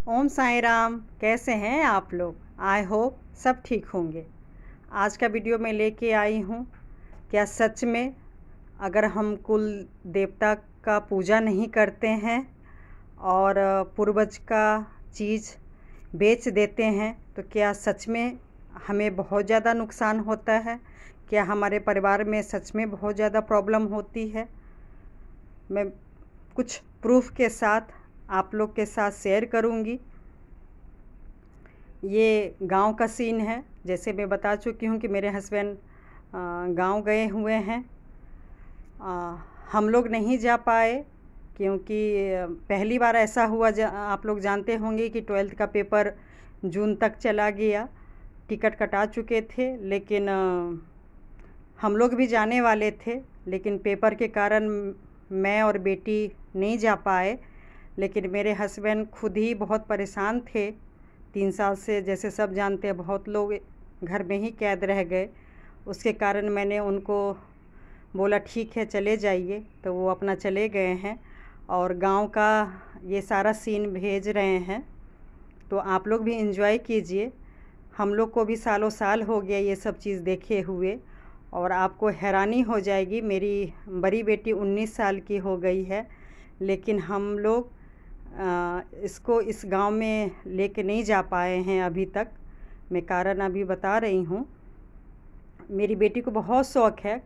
ओम साईं राम। कैसे हैं आप लोग? आई होप सब ठीक होंगे। आज का वीडियो मैं लेके आई हूँ। क्या सच में अगर हम कुल देवता का पूजा नहीं करते हैं और पूर्वज का चीज़ बेच देते हैं तो क्या सच में हमें बहुत ज़्यादा नुकसान होता है? क्या हमारे परिवार में सच में बहुत ज़्यादा प्रॉब्लम होती है? मैं कुछ प्रूफ के साथ आप लोग के साथ शेयर करूंगी। ये गांव का सीन है। जैसे मैं बता चुकी हूँ कि मेरे हस्बैंड गांव गए हुए हैं। हम लोग नहीं जा पाए क्योंकि पहली बार ऐसा हुआ। आप लोग जानते होंगे कि 12th का पेपर जून तक चला गया। टिकट कटा चुके थे, लेकिन हम लोग भी जाने वाले थे, लेकिन पेपर के कारण मैं और बेटी नहीं जा पाए। लेकिन मेरे हस्बैंड खुद ही बहुत परेशान थे। 3 साल से, जैसे सब जानते हैं, बहुत लोग घर में ही कैद रह गए। उसके कारण मैंने उनको बोला ठीक है चले जाइए, तो वो अपना चले गए हैं और गांव का ये सारा सीन भेज रहे हैं। तो आप लोग भी एंजॉय कीजिए। हम लोग को भी सालों साल हो गया ये सब चीज़ देखे हुए, और आपको हैरानी हो जाएगी। मेरी बड़ी बेटी 19 साल की हो गई है, लेकिन हम लोग इसको इस गांव में लेके नहीं जा पाए हैं अभी तक। मैं कारण अभी बता रही हूँ। मेरी बेटी को बहुत शौक़ है।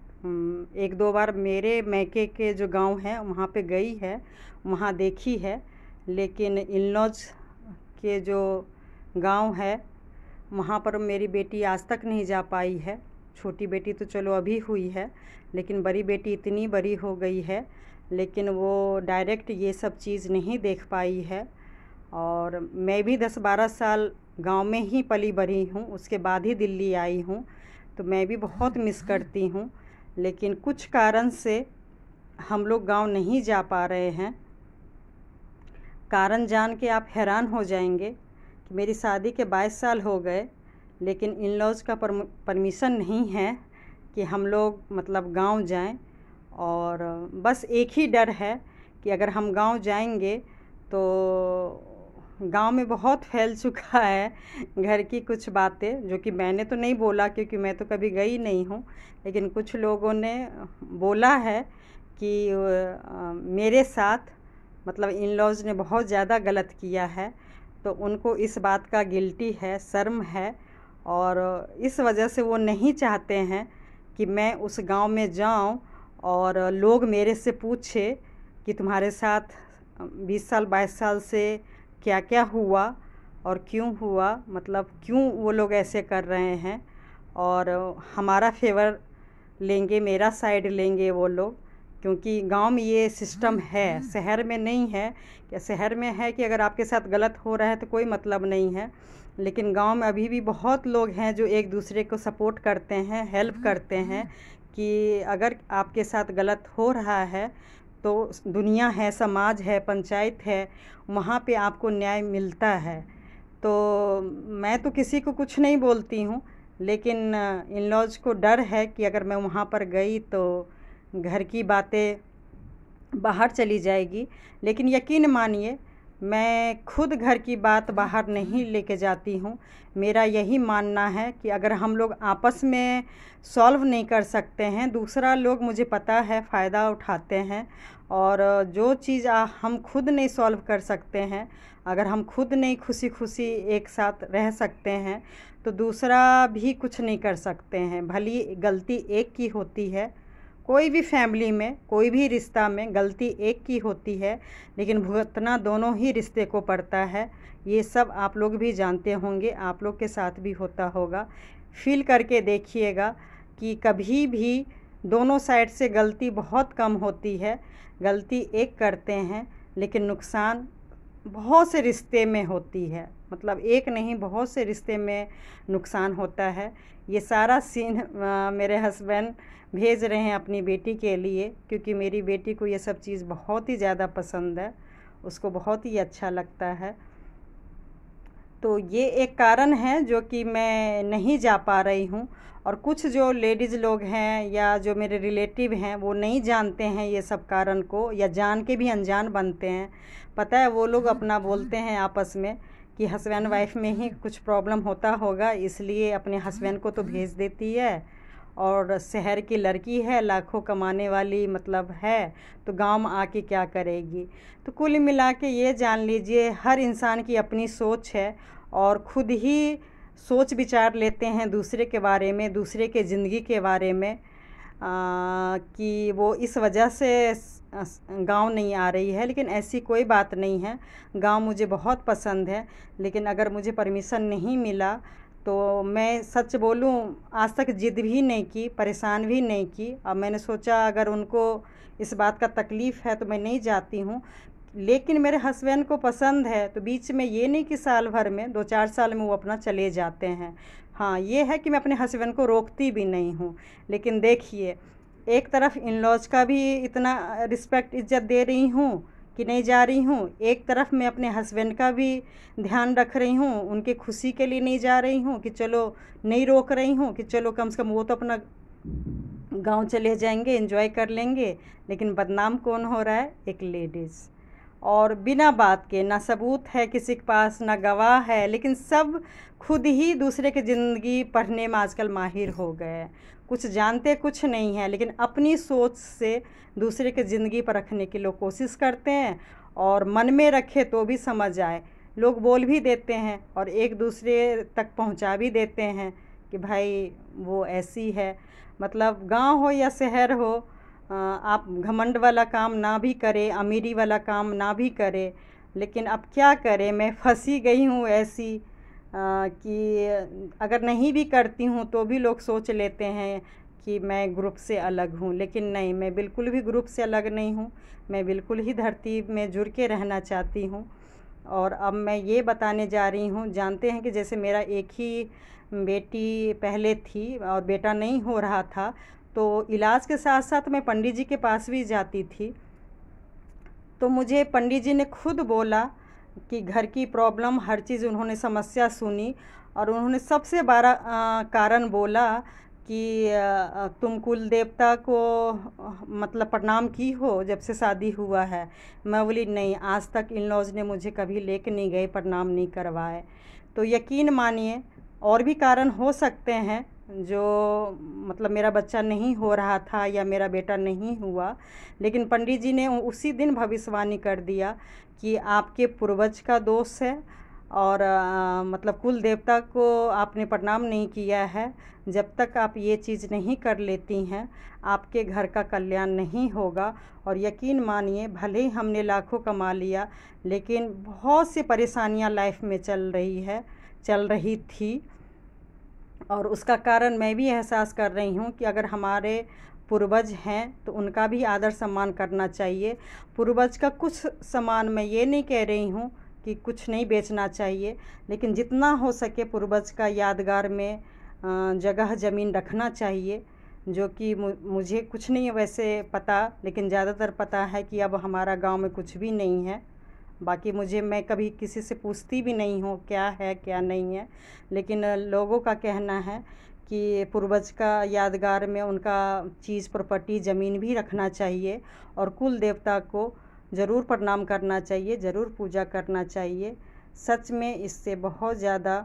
1-2 बार मेरे मैके के जो गांव है वहाँ पे गई है, वहाँ देखी है। लेकिन इन-लॉज के जो गांव है वहाँ पर मेरी बेटी आज तक नहीं जा पाई है। छोटी बेटी तो चलो अभी हुई है, लेकिन बड़ी बेटी इतनी बड़ी हो गई है, लेकिन वो डायरेक्ट ये सब चीज़ नहीं देख पाई है। और मैं भी 10-12 साल गांव में ही पली बड़ी हूँ, उसके बाद ही दिल्ली आई हूँ, तो मैं भी बहुत मिस करती हूँ। लेकिन कुछ कारण से हम लोग गांव नहीं जा पा रहे हैं। कारण जान के आप हैरान हो जाएंगे कि मेरी शादी के 22 साल हो गए, लेकिन इन-लॉज का परमिशन नहीं है कि हम लोग मतलब गांव जाएं। और बस एक ही डर है कि अगर हम गांव जाएंगे तो गांव में बहुत फैल चुका है घर की कुछ बातें, जो कि मैंने तो नहीं बोला क्योंकि मैं तो कभी गई नहीं हूँ, लेकिन कुछ लोगों ने बोला है कि मेरे साथ मतलब इन-लॉज ने बहुत ज़्यादा गलत किया है। तो उनको इस बात का गिल्टी है, शर्म है, और इस वजह से वो नहीं चाहते हैं कि मैं उस गांव में जाऊं और लोग मेरे से पूछे कि तुम्हारे साथ 20 साल 22 साल से क्या क्या हुआ और क्यों हुआ, मतलब क्यों वो लोग ऐसे कर रहे हैं, और हमारा फेवर लेंगे, मेरा साइड लेंगे वो लोग। क्योंकि गांव में ये सिस्टम है, शहर में नहीं है। क्या शहर में है कि अगर आपके साथ गलत हो रहा है तो कोई मतलब नहीं है, लेकिन गांव में अभी भी बहुत लोग हैं जो एक दूसरे को सपोर्ट करते हैं, हेल्प करते हैं कि अगर आपके साथ गलत हो रहा है तो दुनिया है, समाज है, पंचायत है, वहाँ पे आपको न्याय मिलता है। तो मैं तो किसी को कुछ नहीं बोलती हूँ, लेकिन इन-लॉज को डर है कि अगर मैं वहाँ पर गई तो घर की बातें बाहर चली जाएगी। लेकिन यकीन मानिए, मैं खुद घर की बात बाहर नहीं लेके जाती हूँ। मेरा यही मानना है कि अगर हम लोग आपस में सॉल्व नहीं कर सकते हैं, दूसरा लोग, मुझे पता है, फ़ायदा उठाते हैं। और जो चीज़ हम खुद नहीं सॉल्व कर सकते हैं, अगर हम खुद नहीं खुशी खुशी एक साथ रह सकते हैं, तो दूसरा भी कुछ नहीं कर सकते हैं। भली गलती एक की होती है, कोई भी फैमिली में, कोई भी रिश्ता में गलती एक की होती है, लेकिन भुगतना दोनों ही रिश्ते को पड़ता है। ये सब आप लोग भी जानते होंगे, आप लोग के साथ भी होता होगा। फील करके देखिएगा कि कभी भी दोनों साइड से गलती बहुत कम होती है। गलती एक करते हैं, लेकिन नुकसान बहुत से रिश्ते में होती है। मतलब एक नहीं, बहुत से रिश्ते में नुकसान होता है। ये सारा सीन मेरे हस्बैंड भेज रहे हैं अपनी बेटी के लिए, क्योंकि मेरी बेटी को ये सब चीज़ बहुत ही ज़्यादा पसंद है, उसको बहुत ही अच्छा लगता है। तो ये एक कारण है जो कि मैं नहीं जा पा रही हूँ। और कुछ जो लेडीज़ लोग हैं या जो मेरे रिलेटिव हैं वो नहीं जानते हैं ये सब कारण को, या जान के भी अनजान बनते हैं। पता है, वो लोग अपना बोलते हैं आपस में कि हस्बैंड वाइफ में ही कुछ प्रॉब्लम होता होगा, इसलिए अपने हस्बैंड को तो भेज देती है, और शहर की लड़की है, लाखों कमाने वाली मतलब है, तो गांव में आके क्या करेगी। तो कुल मिला के ये जान लीजिए, हर इंसान की अपनी सोच है और खुद ही सोच विचार लेते हैं दूसरे के बारे में, दूसरे के ज़िंदगी के बारे में, कि वो इस वजह से गांव नहीं आ रही है। लेकिन ऐसी कोई बात नहीं है, गांव मुझे बहुत पसंद है। लेकिन अगर मुझे परमिशन नहीं मिला तो मैं सच बोलूं, आज तक ज़िद भी नहीं की, परेशान भी नहीं की। अब मैंने सोचा अगर उनको इस बात का तकलीफ़ है तो मैं नहीं जाती हूँ। लेकिन मेरे हस्बैंड को पसंद है, तो बीच में ये नहीं कि साल भर में 2-4 साल में वो अपना चले जाते हैं। हाँ, ये है कि मैं अपने हस्बैंड को रोकती भी नहीं हूँ। लेकिन देखिए, एक तरफ इन लॉज का भी इतना रिस्पेक्ट इज़्ज़त दे रही हूँ कि नहीं जा रही हूँ, एक तरफ मैं अपने हस्बैंड का भी ध्यान रख रही हूँ, उनके खुशी के लिए नहीं जा रही हूँ कि चलो, नहीं रोक रही हूँ कि चलो कम से कम वो तो अपना गांव चले जाएंगे, एंजॉय कर लेंगे। लेकिन बदनाम कौन हो रहा है? एक लेडीज़। और बिना बात के, ना सबूत है किसी के पास, ना गवाह है, लेकिन सब खुद ही दूसरे की ज़िंदगी पढ़ने में आजकल माहिर हो गए हैं। कुछ जानते कुछ नहीं है, लेकिन अपनी सोच से दूसरे की ज़िंदगी पर रखने की लोग कोशिश करते हैं, और मन में रखे तो भी समझ आए। लोग बोल भी देते हैं और एक दूसरे तक पहुंचा भी देते हैं कि भाई वो ऐसी है। मतलब गांव हो या शहर हो, आप घमंड वाला काम ना भी करें, अमीरी वाला काम ना भी करें। लेकिन अब क्या करें, मैं फंसी गई हूँ ऐसी, कि अगर नहीं भी करती हूँ तो भी लोग सोच लेते हैं कि मैं ग्रुप से अलग हूँ। लेकिन नहीं, मैं बिल्कुल भी ग्रुप से अलग नहीं हूँ। मैं बिल्कुल ही धरती में जुड़ के रहना चाहती हूँ। और अब मैं ये बताने जा रही हूँ, जानते हैं कि जैसे मेरा एक ही बेटी पहले थी और बेटा नहीं हो रहा था, तो इलाज के साथ साथ मैं पंडित जी के पास भी जाती थी। तो मुझे पंडित जी ने खुद बोला कि घर की प्रॉब्लम, हर चीज़ उन्होंने समस्या सुनी, और उन्होंने सबसे बड़ा कारण बोला कि तुम कुल देवता को मतलब प्रणाम की हो जब से शादी हुआ है। मैं बोली नहीं, आज तक इन लॉज ने मुझे कभी लेके नहीं गए, प्रणाम नहीं करवाए। तो यकीन मानिए, और भी कारण हो सकते हैं, जो मतलब मेरा बच्चा नहीं हो रहा था या मेरा बेटा नहीं हुआ। लेकिन पंडित जी ने उसी दिन भविष्यवाणी कर दिया कि आपके पूर्वज का दोष है, और मतलब कुल देवता को आपने प्रणाम नहीं किया है। जब तक आप ये चीज़ नहीं कर लेती हैं, आपके घर का कल्याण नहीं होगा। और यकीन मानिए, भले ही हमने लाखों कमा लिया, लेकिन बहुत सी परेशानियां लाइफ में चल रही थी। और उसका कारण मैं भी एहसास कर रही हूँ कि अगर हमारे पूर्वज हैं तो उनका भी आदर सम्मान करना चाहिए। पूर्वज का कुछ सामान, मैं ये नहीं कह रही हूँ कि कुछ नहीं बेचना चाहिए, लेकिन जितना हो सके पूर्वज का यादगार में जगह ज़मीन रखना चाहिए। जो कि मुझे कुछ नहीं वैसे पता, लेकिन ज़्यादातर पता है कि अब हमारा गांव में कुछ भी नहीं है। बाकी मैं कभी किसी से पूछती भी नहीं हूँ क्या है क्या नहीं है। लेकिन लोगों का कहना है कि पूर्वज का यादगार में उनका चीज़, प्रॉपर्टी, ज़मीन भी रखना चाहिए, और कुल देवता को ज़रूर प्रणाम करना चाहिए, ज़रूर पूजा करना चाहिए। सच में इससे बहुत ज़्यादा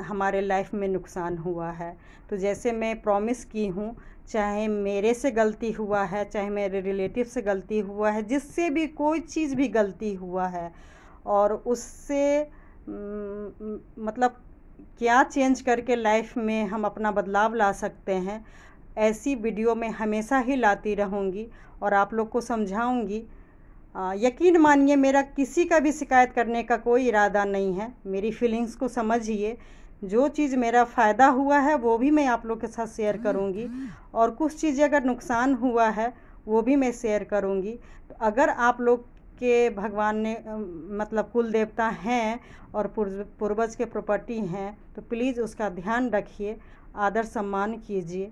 हमारे लाइफ में नुकसान हुआ है। तो जैसे मैं प्रॉमिस की हूँ, चाहे मेरे से गलती हुआ है, चाहे मेरे रिलेटिव से गलती हुआ है, जिससे भी कोई चीज़ भी गलती हुआ है, और उससे मतलब क्या चेंज करके लाइफ में हम अपना बदलाव ला सकते हैं, ऐसी वीडियो मैं हमेशा ही लाती रहूँगी और आप लोग को समझाऊँगी। यकीन मानिए, मेरा किसी का भी शिकायत करने का कोई इरादा नहीं है। मेरी फीलिंग्स को समझिए। जो चीज़ मेरा फ़ायदा हुआ है वो भी मैं आप लोग के साथ शेयर करूंगी, और कुछ चीज़ अगर नुकसान हुआ है वो भी मैं शेयर करूंगी। तो अगर आप लोग के भगवान ने मतलब कुल देवता हैं और पूर्वज के प्रॉपर्टी हैं, तो प्लीज़ उसका ध्यान रखिए, आदर सम्मान कीजिए।